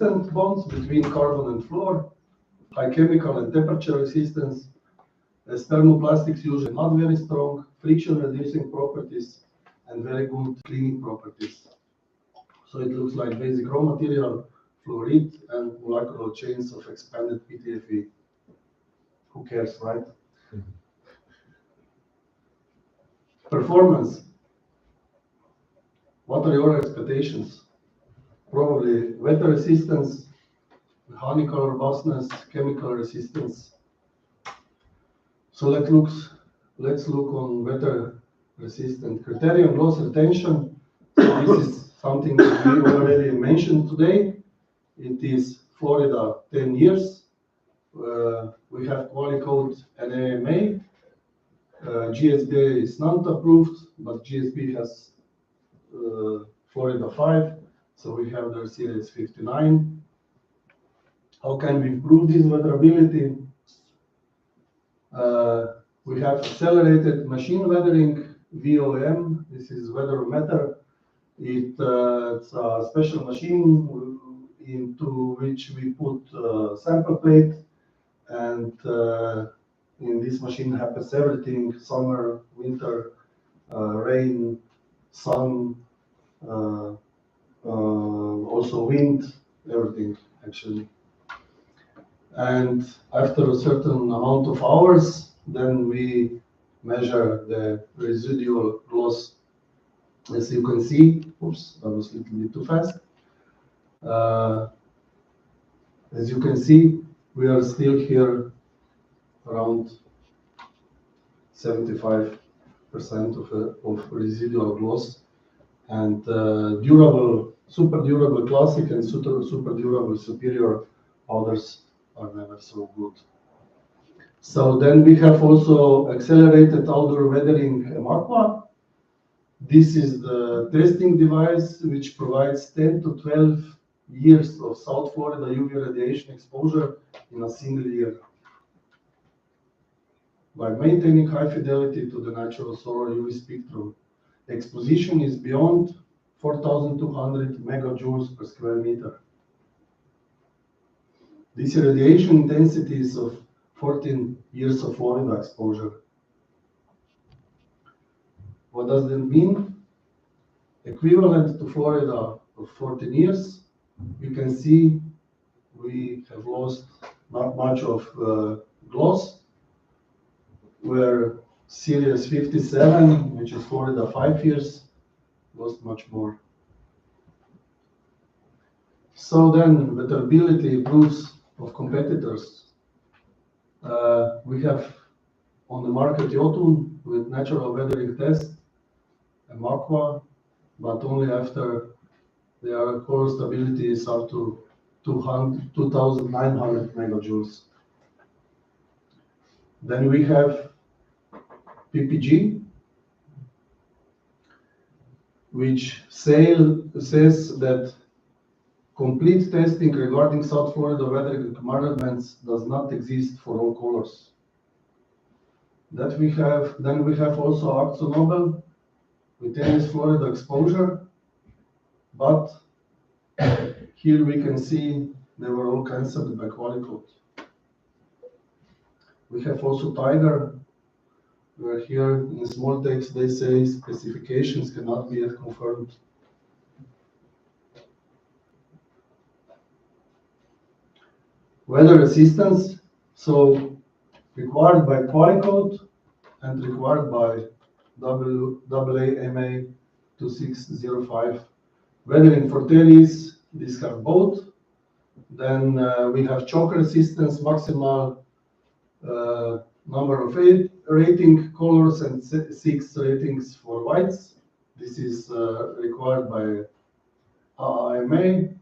bonds between carbon and fluor, high chemical and temperature resistance, as thermoplastics usually not very strong, friction reducing properties, and very good cleaning properties. So it looks like basic raw material, fluoride, and molecular chains of expanded PTFE. Who cares, right? Performance. What are your expectations? Probably weather resistance, mechanical robustness, chemical resistance. So let's look on weather resistant. Criterion loss retention. So this is something that we already mentioned today. It is Florida 10 years. We have quality code NAMA. GSB is not approved, but GSB has Florida 5. So we have their series 59. How can we improve this weatherability? We have accelerated machine weathering, VOM. This is weatherometer. It's a special machine into which we put sample plate, and in this machine happens everything: summer, winter, rain, sun, also wind, everything actually. And after a certain amount of hours, then we measure the residual loss. As you can see, oops, that was a little bit too fast. As you can see, we are still here around 75% of residual loss, and durable, super durable classic and super durable superior powders are never so good. So then we have also accelerated outdoor weathering MAQUA. This is the testing device which provides 10 to 12 years of South Florida UV radiation exposure in a single year, by maintaining high fidelity to the natural solar UV spectrum. Exposition is beyond 4,200 megajoules per square meter. This radiation intensity is of 14 years of Florida exposure. What does that mean? Equivalent to Florida of 14 years. You can see we have lost not much of gloss, where series 57, which is Florida 5 years, lost much more. So then, weatherability proofs of competitors. We have on the market Jotun with natural weathering test and MAQUA, but only after their core stability is up to 2,900 megajoules. Then we have PPG, which says that complete testing regarding South Florida weather requirements does not exist for all colors. Then we have also AkzoNobel with 10 years Florida exposure, but here we can see they were all cancelled by Qualicoat. We have also Tiger, where here in small text they say specifications cannot be yet confirmed. Weather resistance, so required by Qualicoat and required by AAMA 2605. Weathering for Telis, these have both. Then we have choke resistance, maximal number of rating colors and 6 ratings for whites. This is required by AAMA.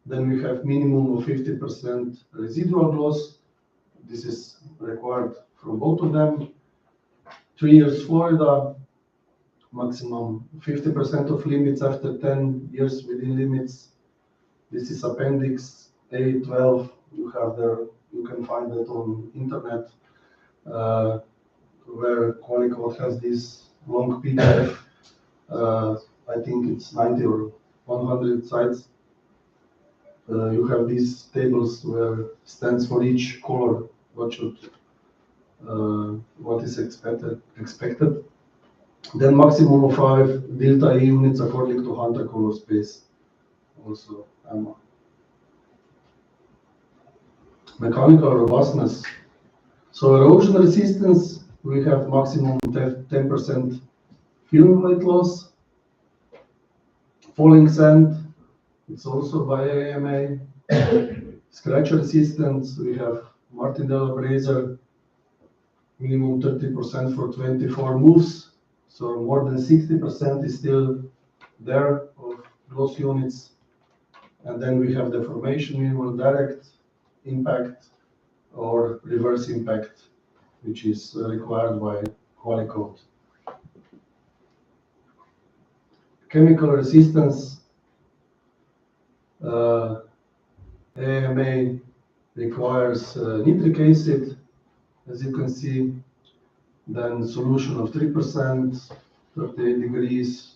Then we have minimum of 50% residual gloss. This is required from both of them. 3 years Florida, maximum 50% of limits after 10 years within limits. This is Appendix A12. You have there. You can find it on internet, where Qualicoat has this long PDF. I think it's 90 or 100 sites. you have these tables where stands for each color, what is expected. Then maximum of 5 delta E units according to Hunter color space. Also, mechanical robustness. So erosion resistance, we have maximum 10% film weight loss. Falling sand, it's also by AMA. Scratch resistance, we have Martindale Brazier, minimum 30% for 24 moves. So more than 60% is still there of those units. And then we have deformation, minimal direct impact or reverse impact, which is required by quality code. Chemical resistance, AMA requires nitric acid, as you can see, then solution of 3%, 38 degrees,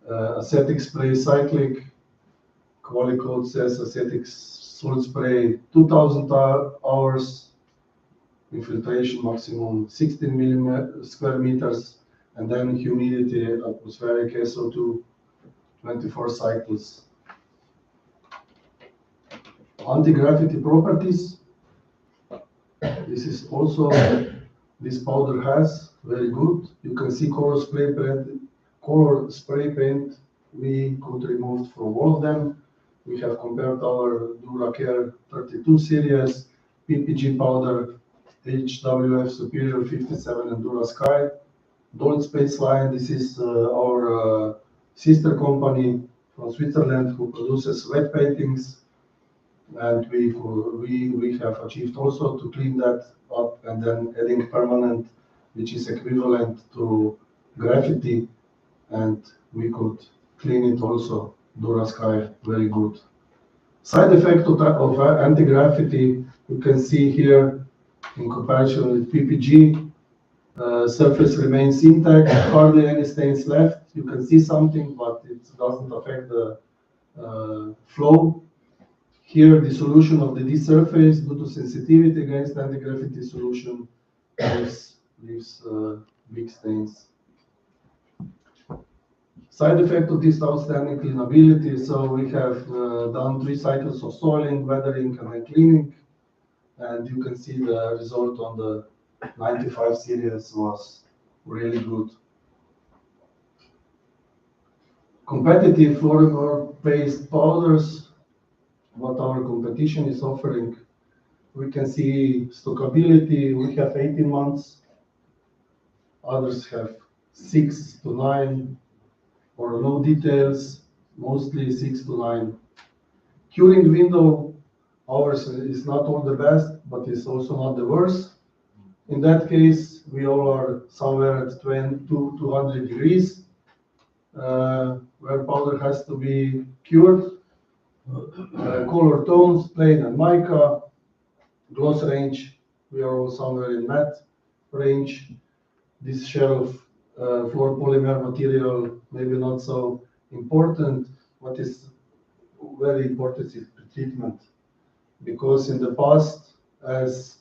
acetic spray cyclic, quality code says acetic salt spray 2000 hours, infiltration maximum 16 square meters, and then humidity, atmospheric SO2, 24 cycles. Anti-gravity properties. This is also, this powder has, very good. You can see color spray paint we could remove from all of them. We have compared our DuraCare 32 series, PPG powder, HWF Superior 57 and DuraSky. Don't Space Line, this is our sister company from Switzerland who produces wet paintings. And we have achieved also to clean that up and then adding permanent, which is equivalent to graffiti, and we could clean it also. DuraSky, very good. Side effect of anti-graffiti, you can see here in comparison with PPG, surface remains intact, hardly any stains left. You can see something, but it doesn't affect the flow. Here, the solution of the D-surface, due to sensitivity against anti-graffiti solution, leaves big stains. Side effect of this outstanding cleanability, so we have done 3 cycles of soiling, weathering, and then cleaning, and you can see the result on the 95 series was really good. Competitive fluoride-based powders, what our competition is offering. We can see stockability, we have 18 months, others have 6 to 9, or no details, mostly 6 to 9. Curing window, ours is not all the best, but it's also not the worst. In that case, we all are somewhere at 200 degrees, where powder has to be cured. Color tones, plain and mica. Gloss range, we are all somewhere in matte range. This share of fluoropolymer material, maybe not so important. What is very important is pretreatment, because in the past, as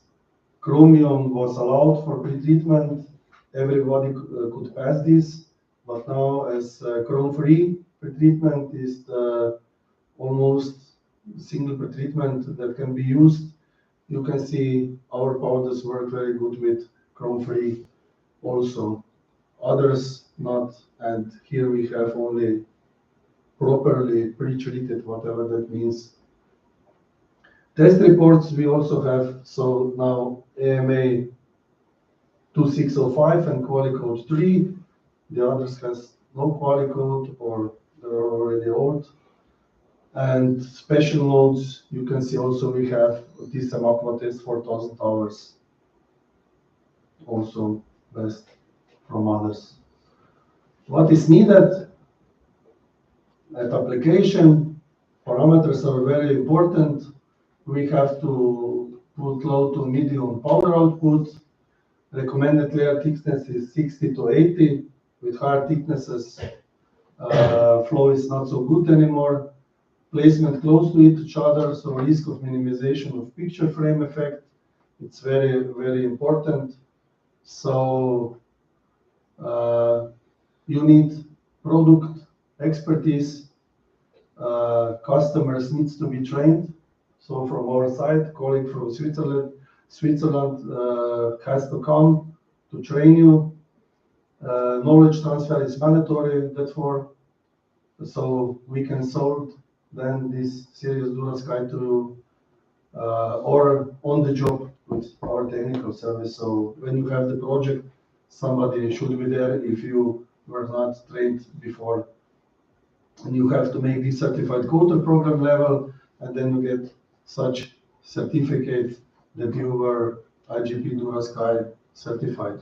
chromium was allowed for pretreatment, everybody could pass this, but now as chrome-free pretreatment is the almost single pretreatment that can be used. You can see our powders work very good with chrome-free also. Others not, and here we have only properly pre-treated, whatever that means. Test reports we also have, so now AMA 2605 and quality code 3. The others has no quality code or they're already old. And special notes, you can see also we have this Aqua test 4000 hours, also best from others. What is needed at application? Parameters are very important. We have to put low to medium powder output. Recommended layer thickness is 60 to 80. With higher thicknesses, flow is not so good anymore. placement close to each other, so risk of minimization of picture frame effect. It's very, very important. So you need product expertise. Customers needs to be trained. So from our side, colleague from Switzerland has to come to train you. Knowledge transfer is mandatory, therefore, so we can solve then this serious Durasky to or on the job with our technical service. So when you have the project, somebody should be there if you were not trained before. And you have to make this certified coder program level, and then you get such certificate that you were IGP Durasky certified.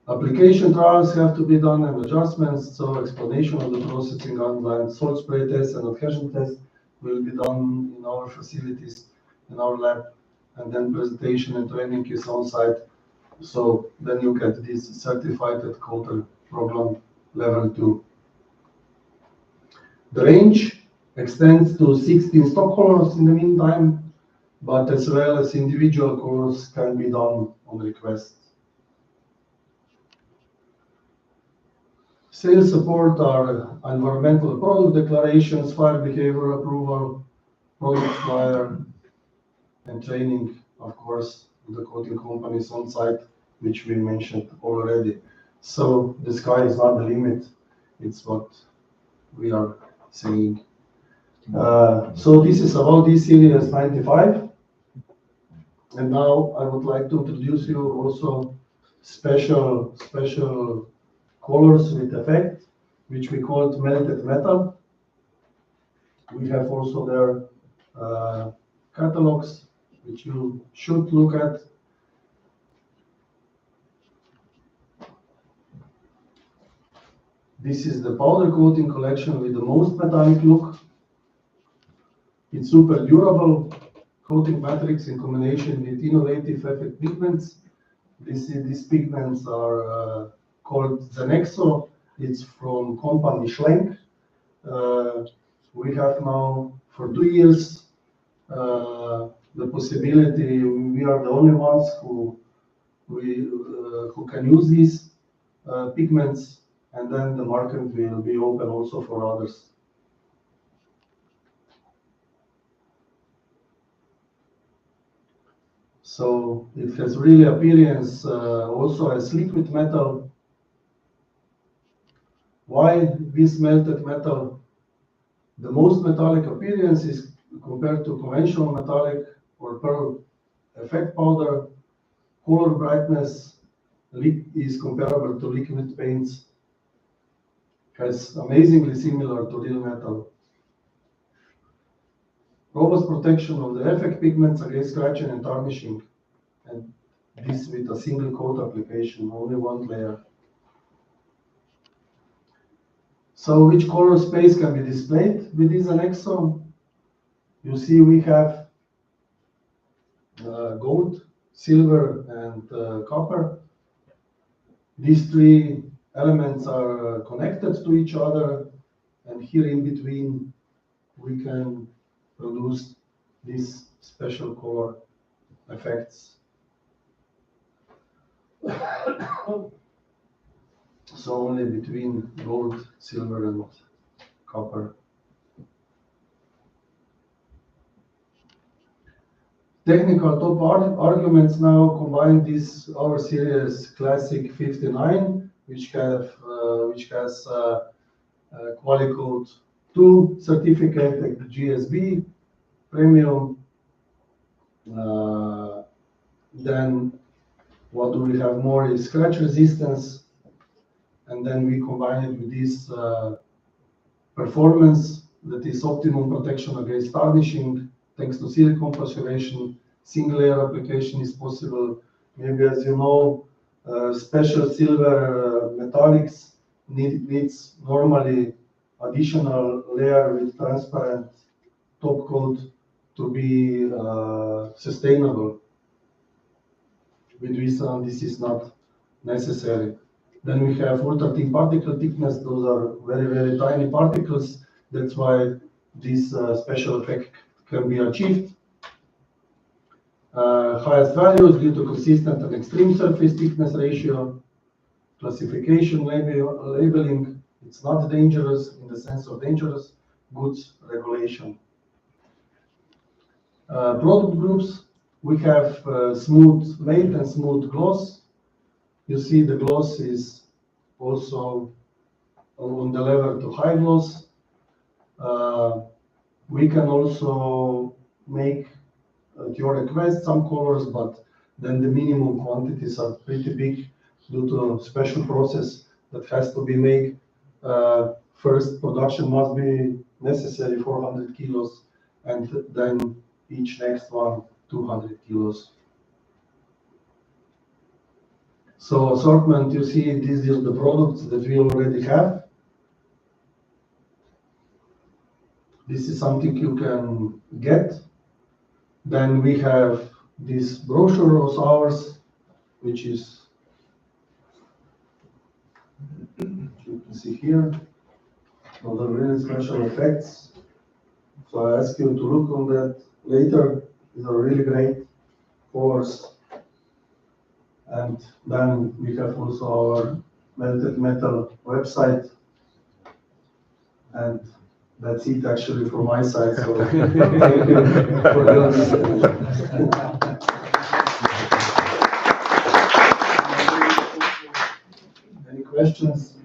Application trials have to be done and adjustments, so explanation of the processing guidelines, salt spray tests and adhesion tests will be done in our facilities, in our lab, and then presentation and training is on site. So then you get this certified coder program level 2. The range extends to 16 stock colors in the meantime, but as well as individual colors can be done on request. Sales support are environmental product declarations, fire behavior approval, product flyer, and training, of course, the coating companies on site, which we mentioned already. So the sky is not the limit, it's what we are saying. So this is about this series 95. And now I would like to introduce you also special colors with effect, which we call melted metal. We have also their catalogs, which you should look at. This is the powder coating collection with the most metallic look. It's super durable coating matrix in combination with innovative effect pigments. These pigments are called Zenexo. It's from company Schlenk. We have now for 2 years the possibility. We are the only ones who can use these pigments, and then the market will be open also for others. So it has really appearance also as liquid metal. Why this melted metal? The most metallic appearance is compared to conventional metallic or pearl effect powder. Color brightness is comparable to liquid paints. Has amazingly similar to real metal. Robust protection of the effect pigments against scratching and tarnishing, and this with a single coat application, only one layer. So which color space can be displayed with this Zenexo? You see we have gold, silver, and copper. These 3 elements are connected to each other, and here in between we can produce these special color effects. So only between gold, silver, and copper. Technical top arguments now combine this our series Classic 59, which has quality code 2 certificate, like the GSB premium. Then what do we have more is scratch resistance, and then we combine it with this performance that is optimum protection against tarnishing. Thanks to silicone preservation, single layer application is possible. Maybe, as you know, special silver metallics needs normally additional layer with transparent top coat to be sustainable. With Visa, this is not necessary. Then we have ultra thin particle thickness. Those are very, very tiny particles. That's why this special effect can be achieved. Highest values due to consistent and extreme surface thickness ratio. Classification, labeling, it's not dangerous in the sense of dangerous goods regulation. Product groups, we have smooth matte and smooth gloss. You see the gloss is also on the level to high gloss. We can also make at your request some colors, but then the minimum quantities are pretty big due to special process that has to be made. First production must be necessary 400 kilos, and then each next one 200 kilos. So assortment, you see, these are the products that we already have. This is something you can get. Then we have this brochure of ours, which is, you can see here, those are really special effects. So I ask you to look on that later. These are really great colors. And then we have also our melted metal website. And that's it actually from my side. So thank you for your listening. Any questions?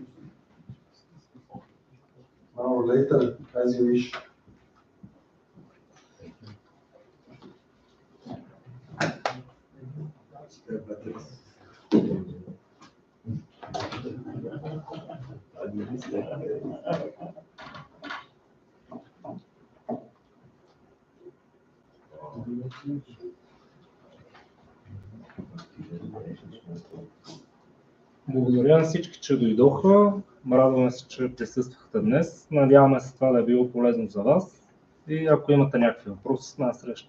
Now or later, as you wish. Благодаря на всички, че дойдоха. Радваме се, че присъствахте днес. Надяваме се това да е било полезно за вас. И ако имате някакви въпроси, с нас среща.